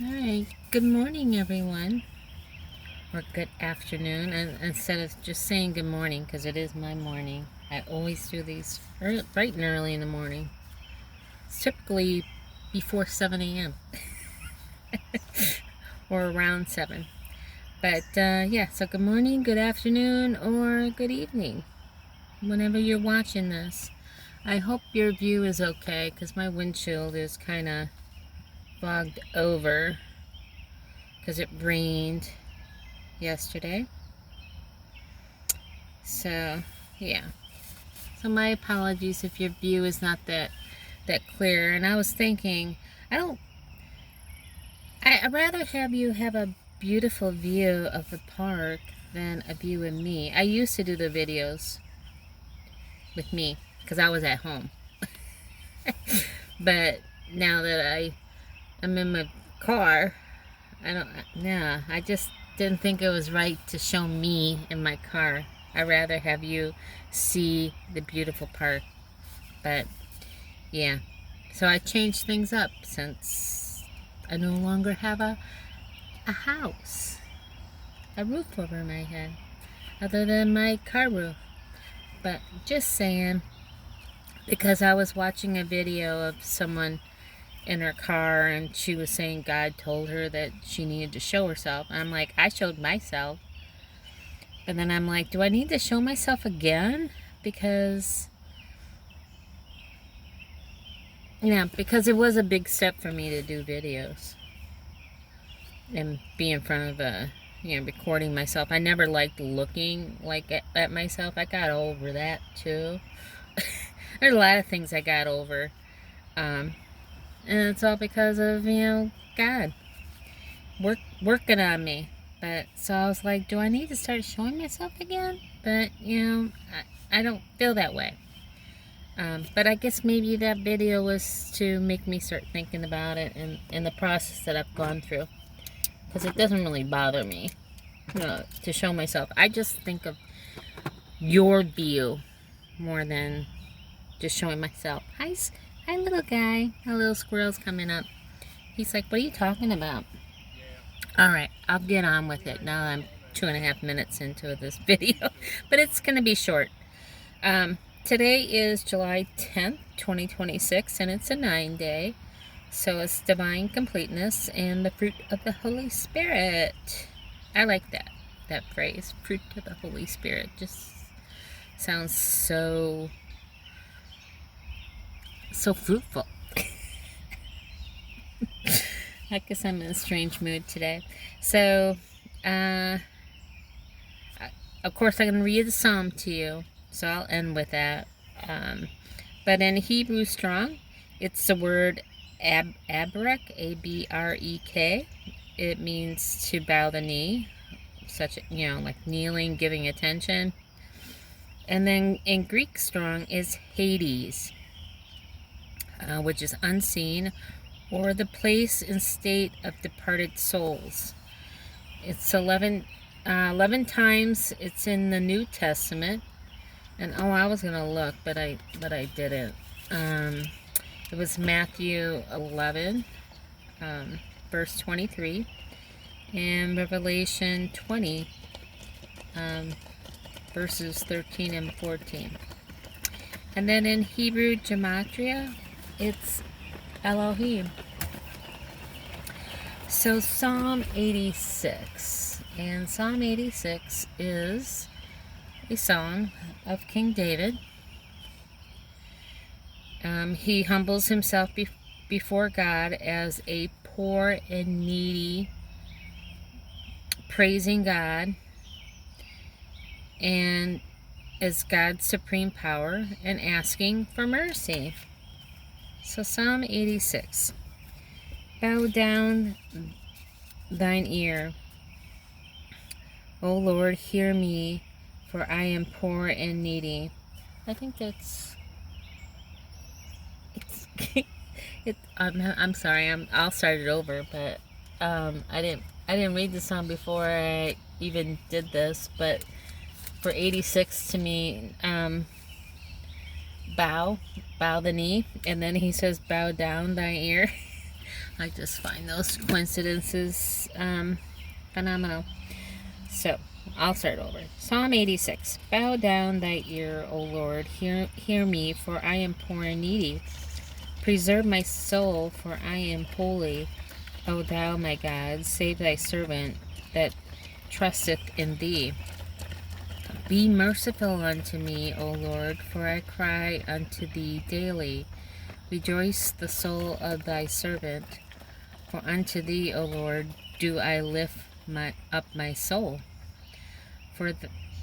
Hi, good morning, everyone, or good afternoon. And instead of just saying good morning, because it is my morning, I always do these bright and early in the morning. It's typically before 7 a.m. or around 7. But yeah, so good morning, good afternoon, or good evening, whenever you're watching this. I hope your view is okay, because my windshield is kind of fogged over because it rained yesterday. So, yeah. So my apologies if your view is not that clear. And I was thinking, I don't. I'd rather have you have a beautiful view of the park than a view of me. I used to do the videos with me because I was at home, but now that I am in my car, I don't. Nah, I just didn't think it was right to show me in my car. I'd rather have you see the beautiful park. But yeah, so I changed things up since I no longer have a house, a roof over my head, other than my car roof. But just saying, because I was watching a video of someone in her car and she was saying God told her that she needed to show herself. And I'm like, I showed myself. But then I'm like, do I need to show myself again? Because, yeah, because it was a big step for me to do videos and be in front of recording myself. I never liked looking like at myself. I got over that too. There's a lot of things I got over, and it's all because of God working on me. But so I was like, do I need to start showing myself again? But I don't feel that way. But I guess maybe that video was to make me start thinking about it and the process that I've gone through, because it doesn't really bother me to show myself. I just think of your view more than just showing myself. Hi, little guy. A little squirrel's coming up. He's like, what are you talking about? All right, I'll get on with it now. I'm 2.5 minutes into this video, but it's going to be short. Today is July 10th, 2026, and it's a 9-day. So it's divine completeness and the fruit of the Holy Spirit. I like that phrase, fruit of the Holy Spirit. Just sounds so fruitful. I guess I'm in a strange mood today. So, of course, I'm going to read the psalm to you. So I'll end with that. But in Hebrew Strong, it's the word abrek, A-B-R-E-K. It means to bow the knee, such like kneeling, giving attention. And then in Greek Strong is Hades, which is unseen, or the place and state of departed souls. It's 11 times. It's in the New Testament. And I was gonna look, but I didn't. It was Matthew 11, verse 23, and Revelation 20, verses 13 and 14. And then in Hebrew Gematria, it's Elohim. So Psalm 86, and Psalm 86 is a song of King David. He humbles himself before God as a poor and needy, praising God and as God's supreme power and asking for mercy. So Psalm 86. Bow down thine ear, O Lord, hear me, for I am poor and needy. I think that's I'm sorry. I'll start it over, but I didn't read the song before I even did this. But for 86, to me, bow the knee, and then he says, bow down thy ear. I just find those coincidences phenomenal. So, I'll start over. Psalm 86. Bow down thy ear, O Lord, hear me, for I am poor and needy. Preserve my soul, for I am holy. O thou, my God, save thy servant that trusteth in thee. Be merciful unto me, O Lord, for I cry unto thee daily. Rejoice the soul of thy servant, for unto thee, O Lord, do I lift up my soul. For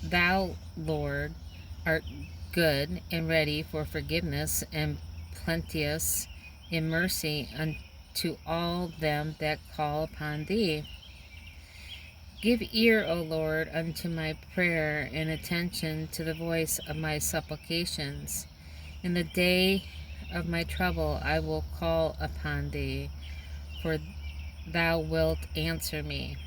thou, Lord, art good and ready for forgiveness, and plenteous in mercy unto all them that call upon thee. Give ear, O Lord, unto my prayer, and attention to the voice of my supplications. In the day of my trouble I will call upon thee, for thou wilt answer me.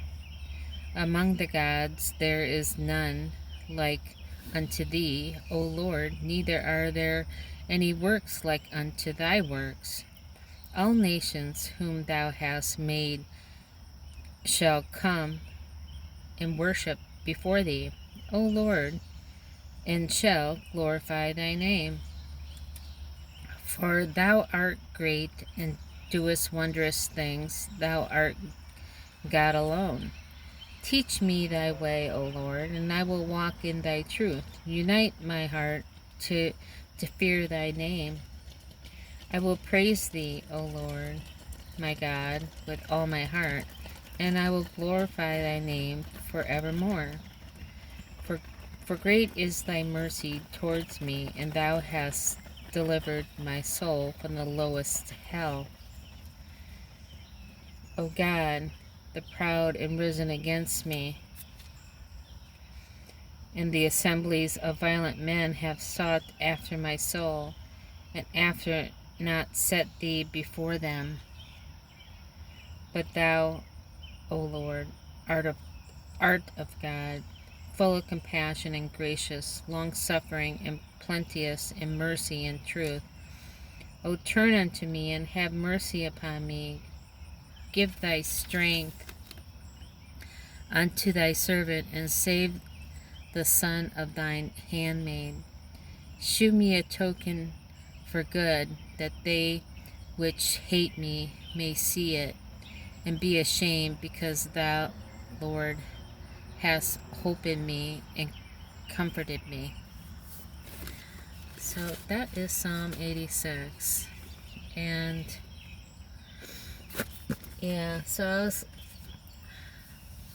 Among the gods there is none like unto thee, O Lord, neither are there any works like unto thy works. All nations whom thou hast made shall come and worship before thee, O Lord, and shall glorify thy name. For thou art great and doest wondrous things, thou art God alone. Teach me thy way, O Lord, and I will walk in thy truth. Unite my heart to fear thy name. I will praise thee, O Lord, my God, with all my heart, and I will glorify thy name forevermore. For great is thy mercy towards me, and thou hast delivered my soul from the lowest hell. O God, the proud and risen against me, and the assemblies of violent men have sought after my soul, and after not set thee before them. But thou, O Lord, art of God, full of compassion and gracious, long-suffering and plenteous in mercy and truth. O turn unto me and have mercy upon me. Give thy strength unto thy servant, and save the son of thine handmaid. Shew me a token for good, that they which hate me may see it, and be ashamed, because thou, Lord, hast hope in me and comforted me. So that is Psalm 86. And yeah, so I was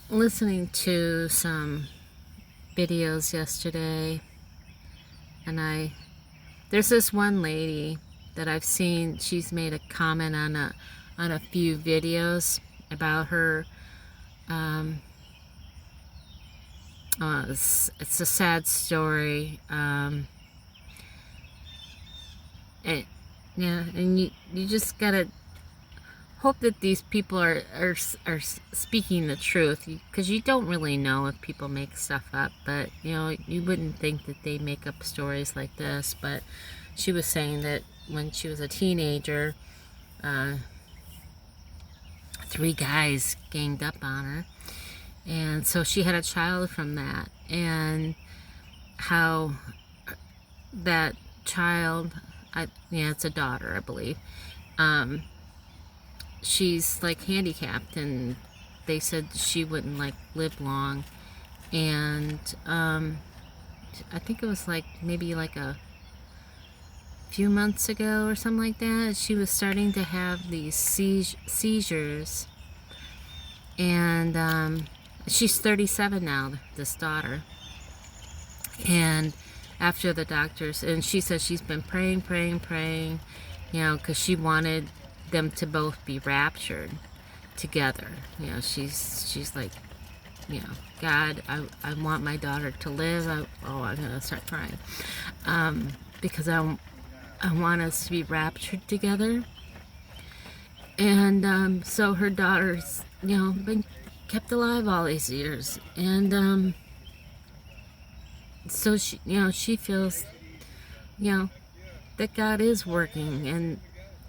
listening to some videos yesterday, and there's this one lady that I've seen. She's made a comment on a few videos about her. It's a sad story. And yeah, and you just gotta hope that these people are speaking the truth, because you don't really know if people make stuff up. But you wouldn't think that they make up stories like this. But she was saying that when she was a teenager, 3 guys ganged up on her, and so she had a child from that, and how that child, it's a daughter, I believe, she's like handicapped, and they said she wouldn't live long. And I think it was maybe a few months ago or something like that, she was starting to have these seizures. And she's 37 now, this daughter. And after the doctors, and she said she's been praying, because she wanted them to both be raptured together. She's like, God, I want my daughter to live. I'm gonna start crying, because I want us to be raptured together. And so her daughter's been kept alive all these years, and so she feels that God is working,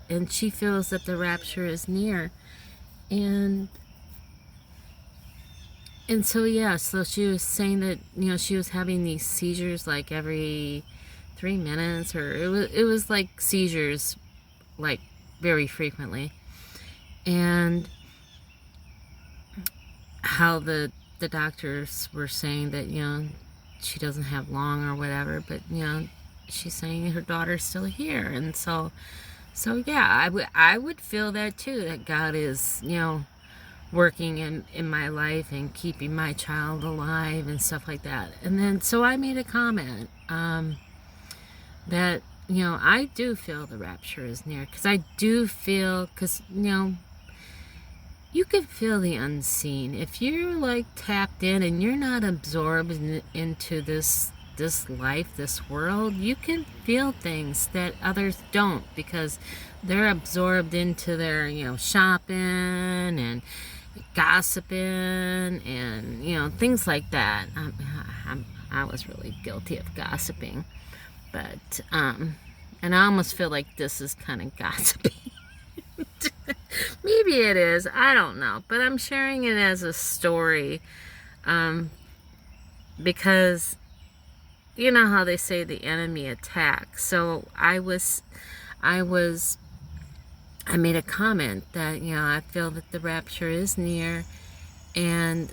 and she feels that the rapture is near. And so yeah, so she was saying that, you know, she was having these seizures like every 3 minutes, or it was like seizures like very frequently. And how the doctors were saying that, you know, she doesn't have long or whatever, but you know, she's saying her daughter's still here. And so yeah, I would feel that too, that God is, you know, working in my life and keeping my child alive and stuff like that. And then so I made a comment that, you know, I do feel the rapture is near, because I do feel, because, you know, you can feel the unseen if you're like tapped in and you're not absorbed into this life, this world. You can feel things that others don't, because they're absorbed into their, you know, shopping and gossiping and, you know, things like that. I was really guilty of gossiping, but and I almost feel like this is kind of gossiping. Maybe it is, I don't know, but I'm sharing it as a story, because you know how they say the enemy attacks. So I made a comment that, you know, I feel that the rapture is near, and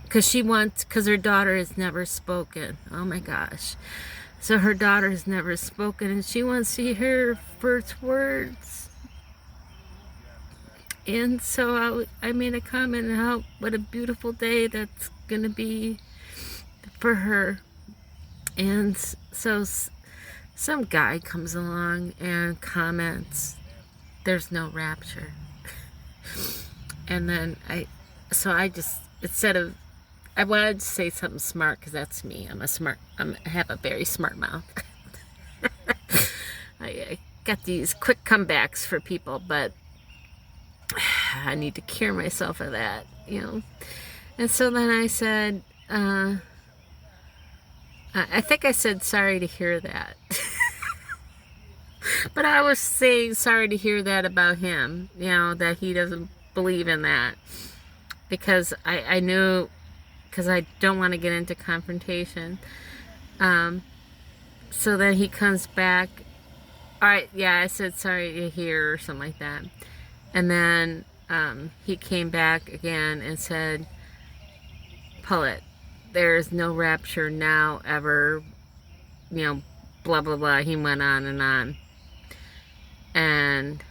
because her daughter has never spoken. Oh my gosh. So her daughter has never spoken, and she wants to hear her first words. And so I made a comment on how, what a beautiful day that's going to be for her. And so some guy comes along and comments, there's no rapture. And then I just, instead of, I wanted to say something smart, because that's me. I have a very smart mouth. I got these quick comebacks for people, but I need to cure myself of that, you know. And so then I said, I think I said sorry to hear that. But I was saying sorry to hear that about him, you know, that he doesn't believe in that. Because I knew, because I don't want to get into confrontation. So then he comes back, all right, yeah, I said sorry to hear, or something like that. And then he came back again and said, Paulette, there is no rapture now, ever, you know, blah, blah, blah. He went on and on. And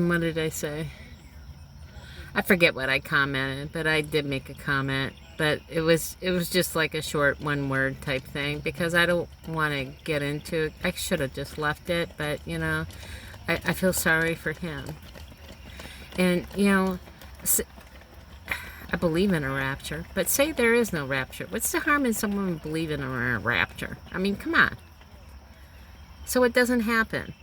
what did I say? I forget what I commented, but I did make a comment. But it was just like a short one-word type thing, because I don't want to get into it. I should have just left it, but, you know, I feel sorry for him. And, you know, I believe in a rapture, but say there is no rapture. What's the harm in someone believing in a rapture? I mean, come on. So it doesn't happen.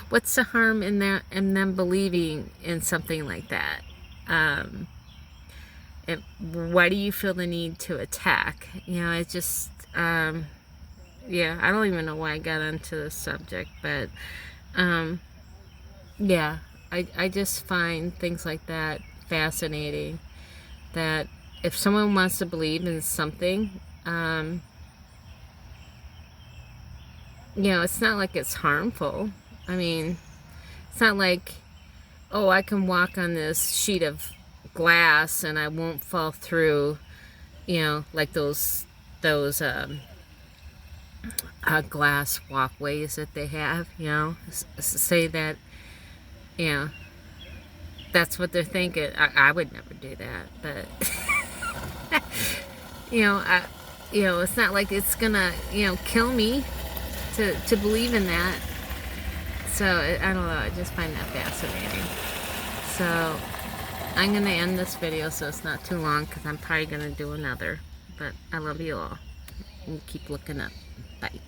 What's the harm in them believing in something like that? Why do you feel the need to attack? You know, it's just, yeah, I don't even know why I got onto this subject, but, yeah, I just find things like that fascinating, that if someone wants to believe in something, you know, it's not like it's harmful. I mean, it's not like, oh, I can walk on this sheet of glass and I won't fall through, you know, like those glass walkways that they have, you know, say that, you know, that's what they're thinking. I would never do that, but you know, it's not like it's gonna, you know, kill me to believe in that. So I don't know, I just find that fascinating. So I'm going to end this video so it's not too long, because I'm probably going to do another. But I love you all. And keep looking up. Bye.